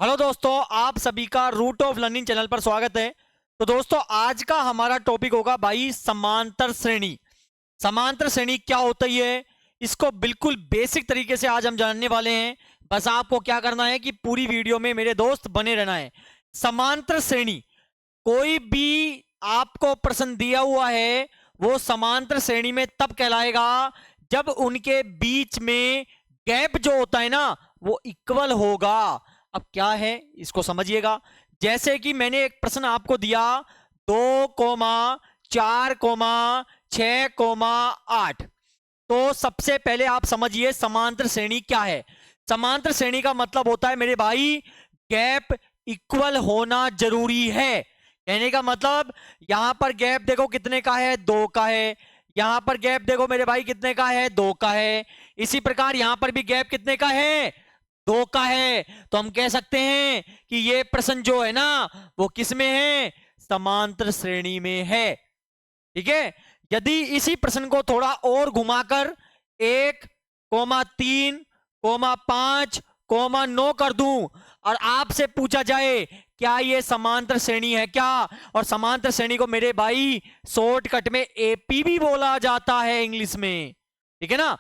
Hello दोस्तों, आप सभी का रूट ऑफ लर्निंग चैनल पर स्वागत है। तो दोस्तों, आज का हमारा टॉपिक होगा भाई समांतर श्रेणी। समांतर श्रेणी क्या होती है, इसको बिल्कुल बेसिक तरीके से आज हम जानने वाले हैं। बस आपको क्या करना है कि पूरी वीडियो में मेरे दोस्त बने रहना है। समांतर श्रेणी, कोई भी आपको प्रश्न दिया हुआ है वो समांतर श्रेणी में तब कहलाएगा जब उनके बीच में गैप जो होता है ना वो इक्वल होगा। अब क्या है इसको समझिएगा। जैसे कि मैंने एक प्रश्न आपको दिया, 2,4,6,8। तो सबसे पहले आप समझिए समांतर श्रेणी क्या है। समांतर श्रेणी का मतलब होता है मेरे भाई, गैप इक्वल होना जरूरी है। कहने का मतलब यहां पर गैप देखो कितने का है, 2 का है। यहां पर गैप देखो मेरे भाई कितने का है, 2 का है। इसी प्रकार यहां पर भी गैप कितने का है, 2 का है। तो हम कह सकते हैं कि ये प्रश्न जो है ना वो किस में है, समांतर श्रेणी में है। ठीक है। यदि इसी प्रश्न को थोड़ा और घुमाकर 1,3,5,9 कर दूं और आपसे पूछा जाए क्या ये समांतर श्रेणी है क्या, और समांतर श्रेणी को मेरे भाई शॉर्टकट में एपी भी बोला जाता है इंग्लिश में। ठीक है ना।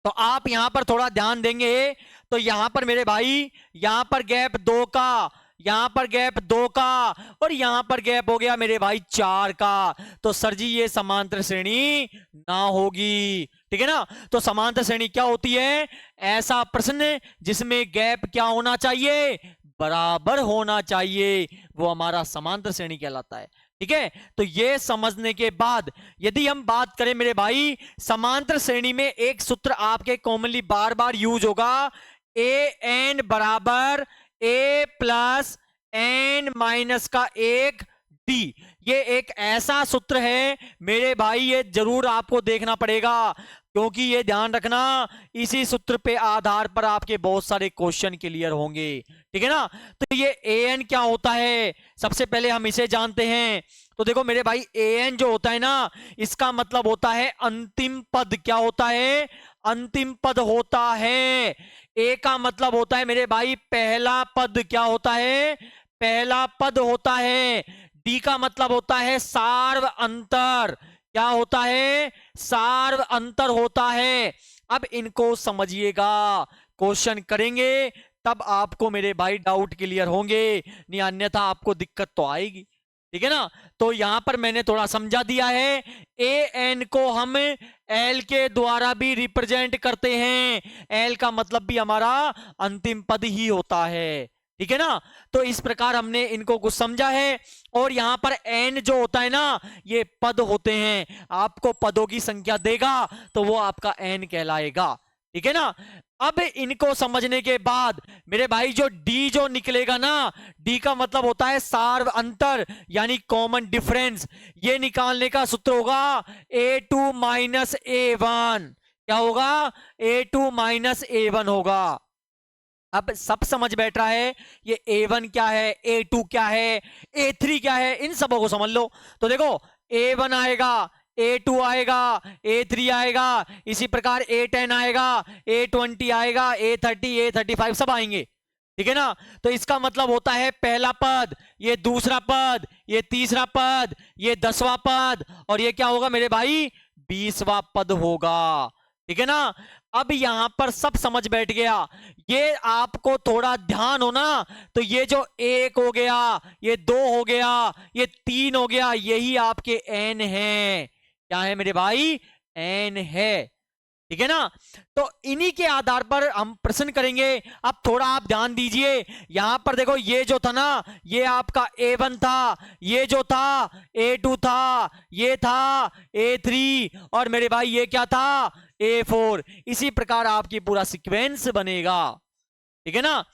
तो आप यहां पर थोड़ा ध्यान देंगे तो यहां पर मेरे भाई, यहां पर गैप 2 का, यहां पर गैप 2 का, और यहां पर गैप हो गया मेरे भाई 4 का। तो सर जी ये समांतर श्रेणी ना होगी। ठीक है ना। तो समांतर श्रेणी क्या होती है, ऐसा प्रश्न जिसमें गैप क्या होना चाहिए, बराबर होना चाहिए, वो हमारा समांतर श्रेणी कहलाता है। ठीक है। तो ये समझने के बाद यदि हम बात करें मेरे भाई, समांतर श्रेणी में एक सूत्र आपके कॉमनली बार बार यूज होगा, ए एन बराबर ए प्लस एन माइनस का एक डी। ये एक ऐसा सूत्र है मेरे भाई, ये जरूर आपको देखना पड़ेगा, क्योंकि ये ध्यान रखना इसी सूत्र पे आधार पर आपके बहुत सारे क्वेश्चन क्लियर होंगे। ठीक है ना। तो ये ए एन क्या होता है, सबसे पहले हम इसे जानते हैं। तो देखो मेरे भाई, ए एन जो होता है ना, इसका मतलब होता है अंतिम पद। क्या होता है, अंतिम पद होता है। ए का मतलब होता है मेरे भाई पहला पद। क्या होता है, पहला पद होता है। डी का मतलब होता है सार्व अंतर। क्या होता है, सार्व अंतर होता है। अब इनको समझिएगा, क्वेश्चन करेंगे तब आपको मेरे भाई डाउट क्लियर होंगे, नहीं अन्यथा आपको दिक्कत तो आएगी। ठीक है ना। तो यहां पर मैंने थोड़ा समझा दिया है। ए एन को हम एल के द्वारा भी रिप्रेजेंट करते हैं, एल का मतलब भी हमारा अंतिम पद ही होता है। ठीक है ना। तो इस प्रकार हमने इनको कुछ समझा है। और यहां पर एन जो होता है ना, ये पद होते हैं। आपको पदों की संख्या देगा तो वो आपका एन कहलाएगा। ठीक है ना। अब इनको समझने के बाद मेरे भाई जो डी जो निकलेगा ना, डी का मतलब होता है सार्व अंतर यानी कॉमन डिफरेंस। ये निकालने का सूत्र होगा ए टू माइनस ए वन। क्या होगा, ए टू माइनस ए वन होगा। अब सब समझ बैठ रहा है, ये A1 क्या है, A2 क्या है, A3 क्या है, इन सबों को समझ लो। तो देखो A1 आएगा, A2 आएगा, A3 आएगा, इसी प्रकार A10 आएगा, A20 आएगा, A30, A35 सब आएंगे। ठीक है ना। तो इसका मतलब होता है पहला पद, ये दूसरा पद, ये तीसरा पद, ये 10वां पद, और ये क्या होगा मेरे भाई, 20वां पद होगा। ठीक है ना। अब यहां पर सब समझ बैठ गया। ये आपको थोड़ा ध्यान हो ना, तो ये जो 1 हो गया, ये 2 हो गया, ये 3 हो गया, यही आपके एन है। क्या है मेरे भाई, एन है। ठीक है ना। तो इन्हीं के आधार पर हम प्रश्न करेंगे। अब थोड़ा आप ध्यान दीजिए, यहां पर देखो ये जो था ना, ये आपका A1 था, ये जो था A2 था, ये था A3, और मेरे भाई ये क्या था, A4। इसी प्रकार आपकी पूरा सीक्वेंस बनेगा। ठीक है ना।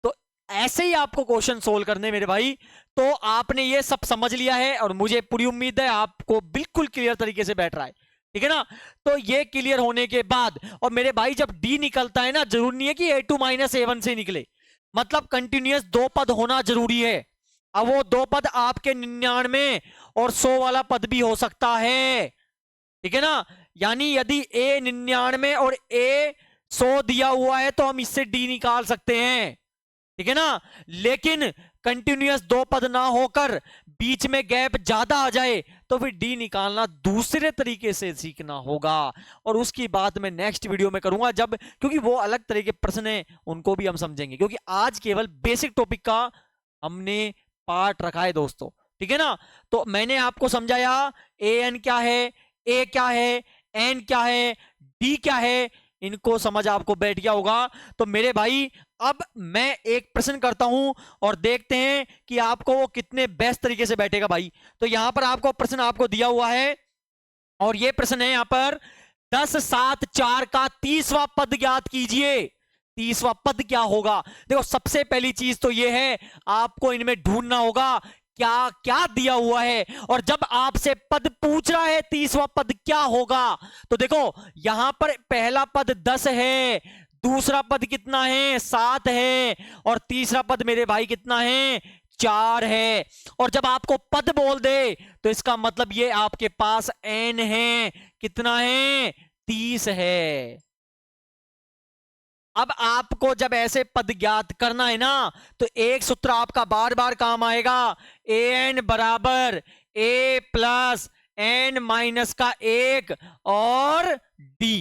तो ऐसे ही आपको क्वेश्चन सोल्व करने मेरे भाई। तो आपने ये सब समझ लिया है और मुझे पूरी उम्मीद है आपको बिल्कुल क्लियर तरीके से बैठ रहा है। ठीक है ना। तो ये क्लियर होने के बाद, और मेरे भाई जब डी निकलता है ना, जरूरी नहीं है कि A2 माइनस A1 से निकले, मतलब कंटिन्यूअस 2 पद होना जरूरी है। अब वो 2 पद आपके 99 और 100 वाला पद भी हो सकता है। ठीक है ना। यानी यदि A 99 और A 100 दिया हुआ है तो हम इससे डी निकाल सकते हैं। ठीक है ना। लेकिन कंटिन्यूअस दो पद ना होकर बीच में गैप ज्यादा आ जाए तो फिर डी निकालना दूसरे तरीके से सीखना होगा, और उसकी बात मैं नेक्स्ट वीडियो में करूंगा, जब क्योंकि वो अलग तरह के प्रश्न हैं, उनको भी हम समझेंगे, क्योंकि आज केवल बेसिक टॉपिक का हमने पार्ट रखा है दोस्तों। ठीक है ना। तो मैंने आपको समझाया ए एन क्या है, ए क्या है, एन क्या है, डी क्या है, इनको समझ आपको बैठ गया होगा। तो मेरे भाई अब मैं एक प्रश्न करता हूं और देखते हैं कि आपको वो कितने बेस्ट तरीके से बैठेगा भाई। तो यहां पर आपको प्रश्न आपको दिया हुआ है, और ये प्रश्न है यहां पर 10 7 4 का 30वां पद ज्ञात कीजिए। 30वां पद क्या होगा? देखो सबसे पहली चीज तो ये है, आपको इनमें ढूंढना होगा क्या क्या दिया हुआ है, और जब आपसे पद पूछ रहा है 30वां पद क्या होगा, तो देखो यहां पर पहला पद 10 है, दूसरा पद कितना है 7 है, और तीसरा पद मेरे भाई कितना है 4 है। और जब आपको पद बोल दे तो इसका मतलब ये आपके पास एन है, कितना है 30 है। अब आपको जब ऐसे पद ज्ञात करना है ना, तो एक सूत्र आपका बार बार काम आएगा, ए एन बराबर ए प्लस एन माइनस का 1 और डी।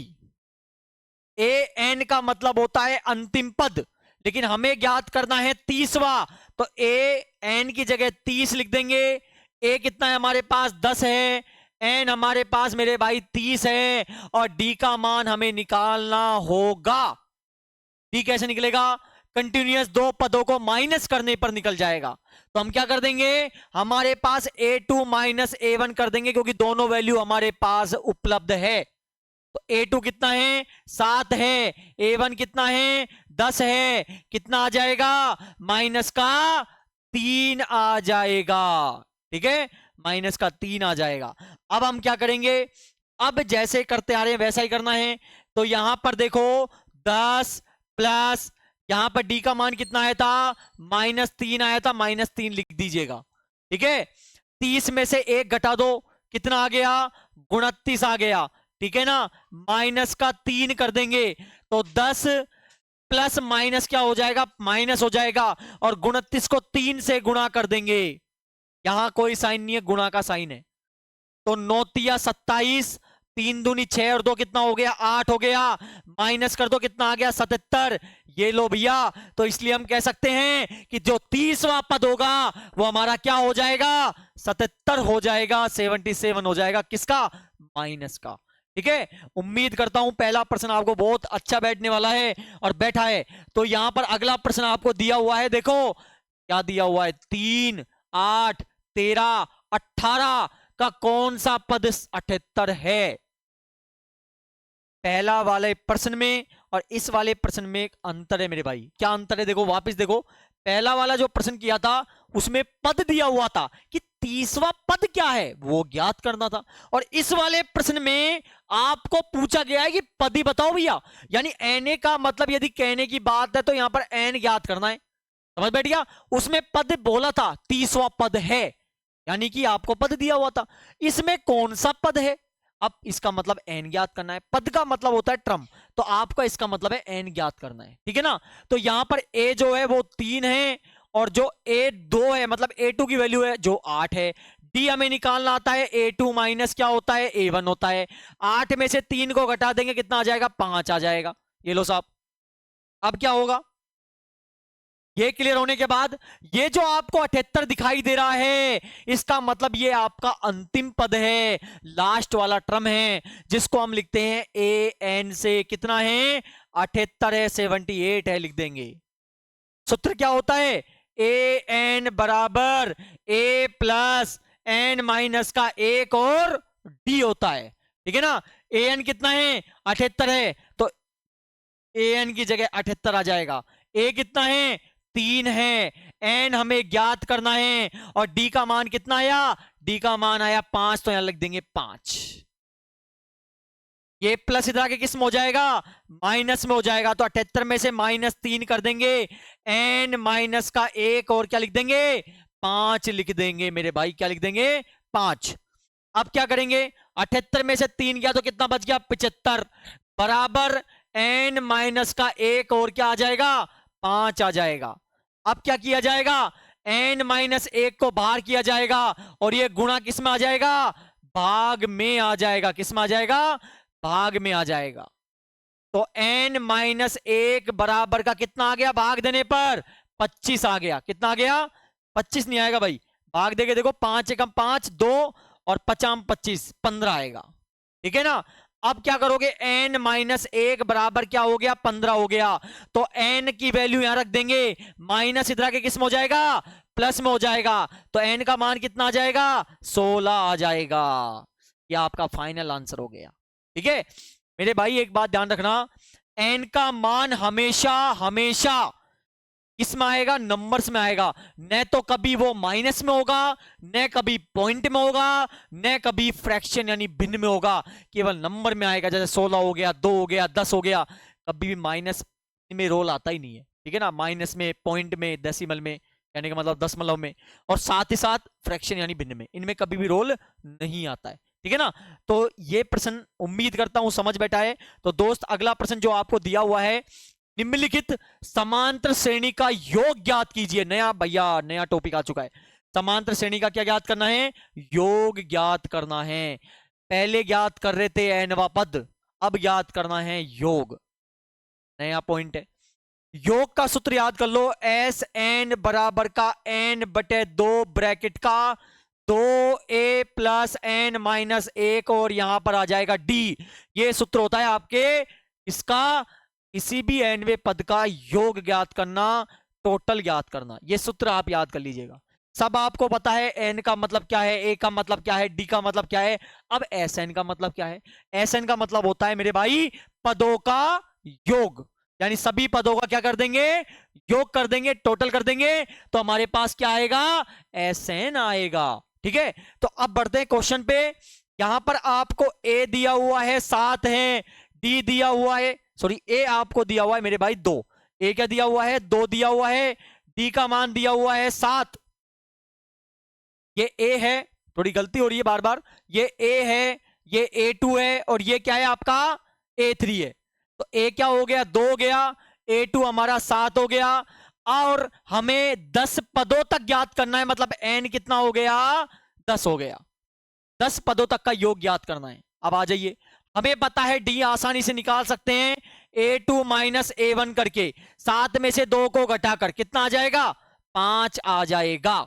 ए एन का मतलब होता है अंतिम पद, लेकिन हमें ज्ञात करना है 30वां, तो ए एन की जगह 30 लिख देंगे। ए कितना है हमारे पास 10 है, एन हमारे पास मेरे भाई 30 है, और डी का मान हमें निकालना होगा। डी कैसे निकलेगा? कंटिन्यूअस दो पदों को माइनस करने पर निकल जाएगा। तो हम क्या कर देंगे, हमारे पास a2 माइनस a1 कर देंगे, क्योंकि दोनों वैल्यू हमारे पास उपलब्ध है। तो a2 कितना है 7 है, a1 कितना है 10 है, कितना आ जाएगा माइनस का 3 आ जाएगा। ठीक है, माइनस का 3 आ जाएगा। अब हम क्या करेंगे, अब जैसे करते आ रहे हैं वैसा ही करना है। तो यहां पर देखो 10 प्लस यहां पर डी का मान कितना आया था -3 आया था, -3 लिख दीजिएगा। ठीक है, 30 में से 1 घटा दो, कितना आ गया 29 आ गया। ठीक है ना, माइनस का 3 कर देंगे तो 10 प्लस माइनस क्या हो जाएगा, माइनस हो जाएगा, और 29 को 3 से गुणा कर देंगे। यहां कोई साइन नहीं है, गुणा का साइन है। तो 9 तिया 27, 3 दूनी 6 और 2 कितना हो गया 8 हो गया, माइनस कर दो कितना आ गया 77। ये लो भैया, तो इसलिए हम कह सकते हैं कि जो 30वां पद होगा वो हमारा क्या हो जाएगा 77 हो जाएगा, 77 हो जाएगा, किसका माइनस का। ठीक है, उम्मीद करता हूं पहला प्रश्न आपको बहुत अच्छा बैठने वाला है और बैठा है। तो यहां पर अगला प्रश्न आपको दिया हुआ है, देखो क्या दिया हुआ है, 3 8 13 18 का कौन सा पद 78 है। पहला वाले प्रश्न में और इस वाले प्रश्न में एक अंतर है मेरे भाई। क्या अंतर है, देखो वापस देखो, पहला वाला जो प्रश्न किया था उसमें पद दिया हुआ था कि 30वां पद क्या है वो ज्ञात करना था, और इस वाले प्रश्न में आपको पूछा गया है कि पद ही बताओ भैया। यानी एन का मतलब यदि कहने की बात है तो यहां पर एन ज्ञात करना है, समझ बैठ गया। उसमें पद बोला था 30वां पद है, यानी कि आपको पद दिया हुआ था, इसमें कौन सा पद है। अब इसका मतलब एन ज्ञात करना है, पद का मतलब होता है टर्म, तो आपका इसका मतलब है एन ज्ञात करना है। ठीक है ना, तो यहां पर ए जो है वो 3 है, और जो ए 2 है मतलब A2 की वैल्यू है जो 8 है। डी हमें निकालना आता है, A2 माइनस क्या होता है A1 होता है। 8 में से 3 को घटा देंगे कितना आ जाएगा 5 आ जाएगा। ये लो साहब, अब क्या होगा, ये क्लियर होने के बाद ये जो आपको 78 दिखाई दे रहा है, इसका मतलब ये आपका अंतिम पद है, लास्ट वाला टर्म है, जिसको हम लिखते हैं ए एन से। कितना है 78 है, 78 है, लिख देंगे। सूत्र क्या होता है, ए एन बराबर ए प्लस एन माइनस का 1 और डी होता है। ठीक है ना, ए एन कितना है 78 है, तो ए एन की जगह 78 आ जाएगा। ए कितना है 3 है, एन हमें ज्ञात करना है, और डी का मान कितना आया, डी का मान आया 5, तो यहां लिख देंगे 5। ये प्लस इधर आके किस में हो जाएगा, माइनस में हो जाएगा, तो 78 में से -3 कर देंगे, एन माइनस का 1 और क्या लिख देंगे 5 लिख देंगे मेरे भाई, क्या लिख देंगे 5। अब क्या करेंगे, 78 में से 3 गया तो कितना बच गया 75, बराबर एन माइनस का 1 और क्या आ जाएगा 5 आ जाएगा। अब क्या किया जाएगा, n-1 को बाहर किया जाएगा और ये गुणा किस में आ जाएगा, भाग में आ जाएगा। किस में आ जाएगा, भाग में आ जाएगा। तो n-1 बराबर का कितना आ गया, भाग देने पर 25 आ गया। कितना आ गया, 25 नहीं आएगा भाई, भाग देके देखो, 5 एकम 5, 2 और 5 25, 15 आएगा। ठीक है ना। अब क्या करोगे, n-1 बराबर क्या हो गया, 15 हो गया। तो n की वैल्यू यहां रख देंगे, माइनस इधर के किस में हो जाएगा, प्लस में हो जाएगा। तो n का मान कितना आ जाएगा, 16 आ जाएगा। यह आपका फाइनल आंसर हो गया। ठीक है मेरे भाई, एक बात ध्यान रखना, n का मान हमेशा हमेशा किसमें आएगा, नंबर्स में आएगा। न तो कभी वो माइनस में होगा, न कभी पॉइंट में होगा, न कभी फ्रैक्शन यानी भिन्न में होगा, केवल नंबर में आएगा। जैसे 16 हो गया, 2 हो गया, 10 हो गया, कभी भी माइनस में रोल आता ही नहीं है। ठीक है ना, माइनस में, पॉइंट में, डेसिमल में यानी कि मतलब दशमलव में, और साथ ही साथ फ्रैक्शन यानी भिन्न में, इनमें कभी भी रोल नहीं आता है। ठीक है ना। तो ये प्रश्न उम्मीद करता हूं समझ बैठा है। तो दोस्त अगला प्रश्न जो आपको दिया हुआ है, निम्नलिखित समांतर श्रेणी का योग ज्ञात कीजिए। नया भैया नया टॉपिक आ चुका है। समांतर श्रेणी का क्या ज्ञात करना है, योग ज्ञात करना है। पहले ज्ञात कर रहे थे एनवा पद, अब ज्ञात करना है योग। नया पॉइंट है। योग का सूत्र याद कर लो, एस एन बराबर का n बटे 2 ब्रैकेट का 2a प्लस n-1 और यहां पर आ जाएगा d। ये सूत्र होता है आपके इसका, किसी भी nवें पद का योग ज्ञात करना, टोटल ज्ञात करना। ये सूत्र आप याद कर लीजिएगा। सब आपको पता है, n का मतलब क्या है, a का मतलब क्या है, d का मतलब क्या है। अब sn का मतलब क्या है, sn का मतलब होता है मेरे भाई पदों का योग, यानी सभी पदों का क्या कर देंगे, योग कर देंगे, टोटल कर देंगे, तो हमारे पास क्या आएगा, sn आएगा। ठीक है, तो अब बढ़ते हैं क्वेश्चन पे। यहां पर आपको a दिया हुआ है 7 है, d दिया हुआ है, सॉरी a आपको दिया हुआ है मेरे भाई 2, a क्या दिया हुआ है, 2 दिया हुआ है, d का मान दिया हुआ है 7। ये a है, थोड़ी गलती हो रही है बार बार, ये a है, ये a2 है, और ये क्या है आपका a3 है। तो a क्या हो गया, 2 हो गया, a2 हमारा 7 हो गया, और हमें 10 पदों तक ज्ञात करना है, मतलब n कितना हो गया, 10 हो गया। 10 पदों तक का योग ज्ञात करना है। अब आ जाइए, हमें पता है d आसानी से निकाल सकते हैं, a2 माइनस a1 करके, 7 में से 2 को घटाकर कितना आ जाएगा, 5 आ जाएगा।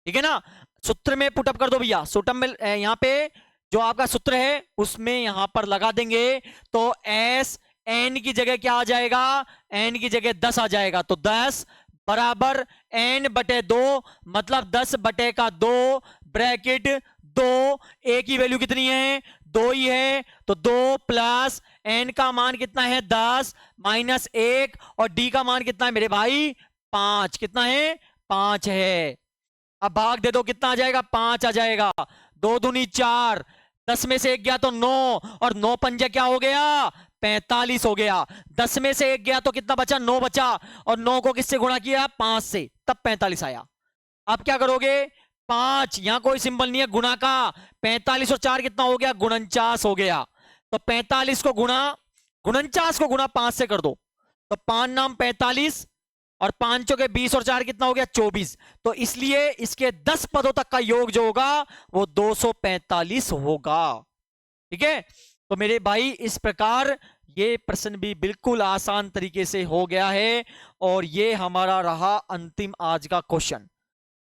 ठीक है ना। सूत्र में पुटअप कर दो भैया, सूत्र में यहां पे जो आपका सूत्र है उसमें यहां पर लगा देंगे, तो s n की जगह क्या आ जाएगा, n की जगह 10 आ जाएगा। तो 10 बराबर n बटे 2, मतलब 10 बटे का 2 ब्रैकेट 2, a की वैल्यू कितनी है, 2 ही है, तो 2 प्लस n का मान कितना है 10 माइनस 1, और d का मान कितना है मेरे भाई 5, कितना है 5 है। अब भाग दे दो, कितना आ जाएगा, 5 आ जाएगा। 2 दूनी 4, 10 में से 1 गया तो 9, और 9 पंजे क्या हो गया, 45 हो गया। 10 में से 1 गया तो कितना बचा, 9 बचा, और 9 को किससे गुणा किया, 5 से, तब 45 आया। अब क्या करोगे, 5, यहां कोई सिंबल नहीं है गुणा का, 45 और 4 कितना हो गया, 49 हो गया। तो 45 को गुणा, 49 को गुणा 5 से कर दो, तो 5 नाम 45, और 5 के 20 और 4 कितना हो गया, 24। तो इसलिए इसके 10 पदों तक का योग जो होगा वो 245 होगा। ठीक है, तो मेरे भाई इस प्रकार ये प्रश्न भी बिल्कुल आसान तरीके से हो गया है, और ये हमारा रहा अंतिम आज का क्वेश्चन।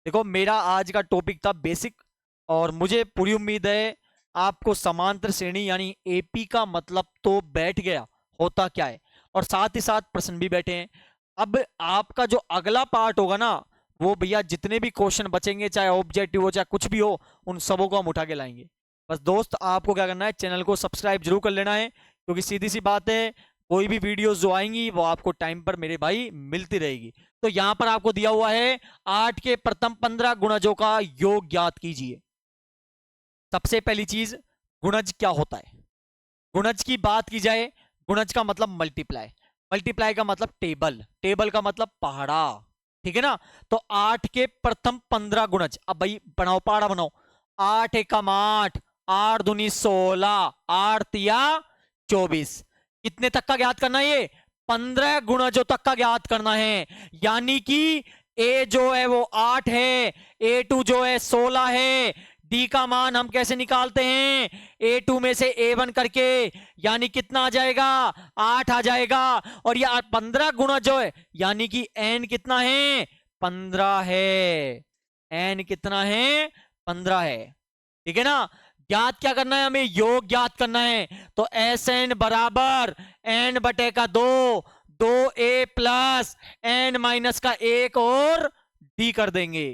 देखो मेरा आज का टॉपिक था बेसिक, और मुझे पूरी उम्मीद है आपको समांतर श्रेणी यानी एपी का मतलब तो बैठ गया होता क्या है, और साथ ही साथ प्रश्न भी बैठे हैं। अब आपका जो अगला पार्ट होगा ना, वो भैया जितने भी क्वेश्चन बचेंगे, चाहे ऑब्जेक्टिव हो चाहे कुछ भी हो, उन सबों को हम उठा के लाएंगे। बस दोस्त आपको क्या करना है, चैनल को सब्सक्राइब जरूर कर लेना है, क्योंकि सीधी सी बात है कोई भी वीडियोस जो आएंगी वो आपको टाइम पर मेरे भाई मिलती रहेगी। तो यहां पर आपको दिया हुआ है 8 के प्रथम 15 गुणजों का योग ज्ञात कीजिए। सबसे पहली चीज, गुणज क्या होता है। गुणज की बात की जाए, गुणज का मतलब मल्टीप्लाई, मल्टीप्लाई का मतलब टेबल, टेबल का मतलब पहाड़ा। ठीक है ना। तो 8 के प्रथम 15 गुणज, अब भाई बनाओ पहाड़ा बनाओ। 8 एकम 8, 8 दूनी 16, 8 तिया 24, कितने तक का ज्ञात करना है, ये 15 गुणजों तक का ज्ञात करना है। यानी कि ए जो है वो 8 है, A2 जो है 16 है। डी का मान हम कैसे निकालते हैं, A2 में से A1 करके, यानी कितना आ जाएगा, 8 आ जाएगा। और ये 15 गुना जो है, यानी कि n कितना है, 15 है। n कितना है, 15 है। ठीक है ना। ज्ञात क्या करना है, हमें योग ज्ञात करना है। तो Sn बराबर n बटे का 2a प्लस n माइनस का 1 और d कर देंगे।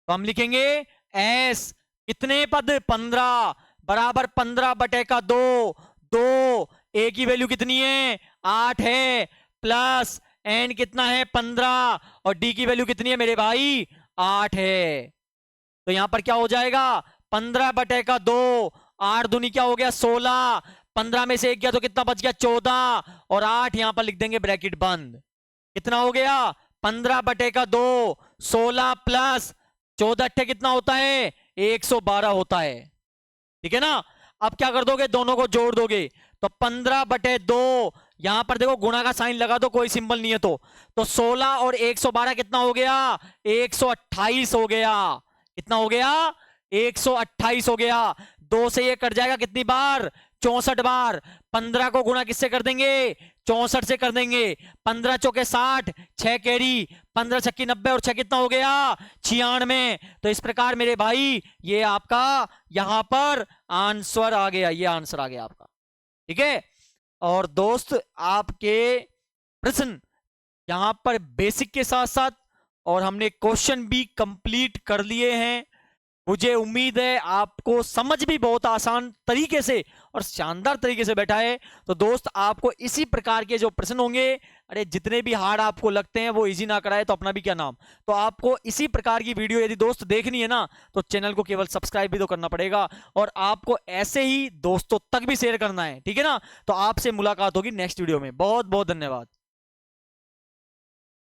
तो हम लिखेंगे S कितने पद, 15 बराबर 15 बटे का 2 a की वैल्यू कितनी है, 8 है, प्लस n कितना है, 15, और d की वैल्यू कितनी है मेरे भाई, 8 है। तो यहां पर क्या हो जाएगा, 15 बटे का 2, 8 दूनी क्या हो गया 16, 15 में से 1 गया तो कितना बच गया 14, और 8 यहां पर लिख देंगे ब्रैकेट बंद। कितना हो गया, 15 बटे का 2, 16 प्लस 14 अट्ठे कितना होता है, 112 होता है। ठीक है ना। अब क्या कर दोगे, दोनों को जोड़ दोगे, तो 15 बटे 2, यहां पर देखो गुणा का साइन लगा दो, कोई सिंबल नहीं है तो 16 और 112 कितना हो गया, 128 हो गया। कितना हो गया, 128 हो गया। 2 से ये कट जाएगा कितनी बार, 64 बार। 15 को गुणा किससे कर देंगे, 64 से कर देंगे। 15 चौके 60, 6 कैरी, 15 छक्की 90, और 6 कितना हो गया 96। तो इस प्रकार मेरे भाई ये आपका यहां पर आंसर आ गया, ये आंसर आ गया आपका। ठीक है। और दोस्त आपके प्रश्न यहां पर बेसिक के साथ साथ और हमने क्वेश्चन भी कंप्लीट कर लिए हैं। मुझे उम्मीद है आपको समझ भी बहुत आसान तरीके से और शानदार तरीके से बैठा है। तो दोस्त आपको इसी प्रकार के जो प्रश्न होंगे, अरे जितने भी हार्ड आपको लगते हैं वो इजी ना कराए तो अपना भी क्या नाम। तो आपको इसी प्रकार की वीडियो यदि दोस्त देखनी है ना, तो चैनल को केवल सब्सक्राइब भी तो करना पड़ेगा, और आपको ऐसे ही दोस्तों तक भी शेयर करना है। ठीक है ना। तो आपसे मुलाकात होगी नेक्स्ट वीडियो में। बहुत बहुत धन्यवाद।